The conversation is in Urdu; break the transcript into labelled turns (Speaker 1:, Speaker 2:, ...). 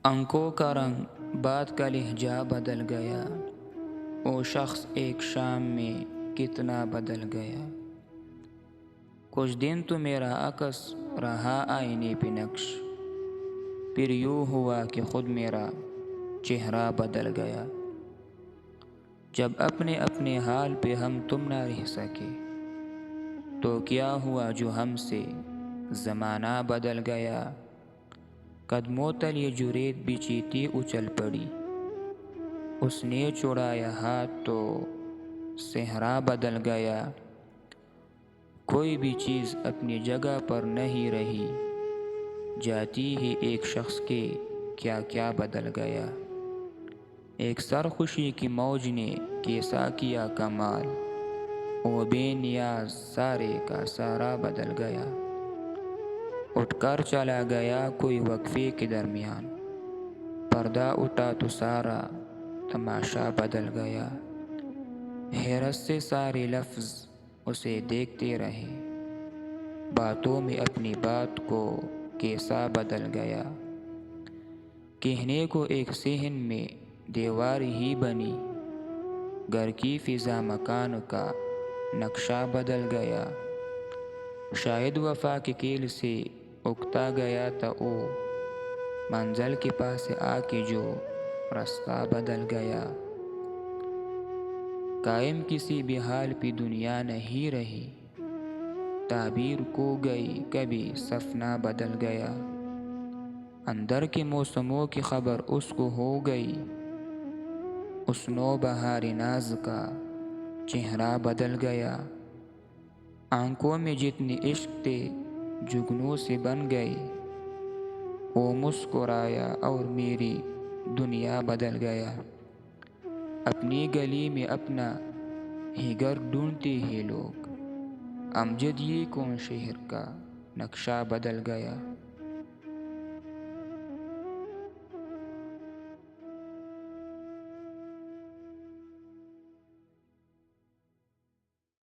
Speaker 1: آنکھوں کا رنگ بات کا لہجہ بدل گیا، وہ شخص ایک شام میں کتنا بدل گیا۔ کچھ دن تو میرا عکس رہا آئینے پہ نقش، پھر یوں ہوا کہ خود میرا چہرہ بدل گیا۔ جب اپنے اپنے حال پہ ہم تم نہ رہ سکے، تو کیا ہوا جو ہم سے زمانہ بدل گیا۔ قدموں تلے جو ریت بچھی تھی اچل پڑی، اس نے چھڑایا ہاتھ تو صحرا بدل گیا۔ کوئی بھی چیز اپنی جگہ پر نہیں رہی، جاتی ہی ایک شخص کے کیا کیا بدل گیا۔ ایک سرخوشی کی موج نے کیسا کیا کمال، وہ بے نیاز سارے کا سارا بدل گیا۔ اٹھ کر چلا گیا کوئی وقفے کے درمیان، پردہ اٹھا تو سارا تماشا بدل گیا۔ حیرت سے سارے لفظ اسے دیکھتے رہے، باتوں میں اپنی بات کو کیسا بدل گیا۔ کہنے کو ایک صحن میں دیوار ہی بنی، گھر کی فضا مکان کا نقشہ بدل گیا۔ شاید وفا کے کیل سے اکتا گیا تھا وہ، منزل کے پاس آ کے جو راستہ بدل گیا۔ قائم کسی بھی حال پہ دنیا نہیں رہی، تعبیر کو گئی کبھی سفینہ بدل گیا۔ اندر کے موسموں کی خبر اس کو ہو گئی، اس نو بہار ناز کا چہرہ بدل گیا۔ آنکھوں میں جتنے عشق تھے جگنوں سے بن گئے، وہ مسکرایا اور میری دنیا بدل گیا۔ اپنی گلی میں اپنا ہی گھر ڈھونڈتے ہیں لوگ، امجد یہ کون شہر کا نقشہ بدل گیا۔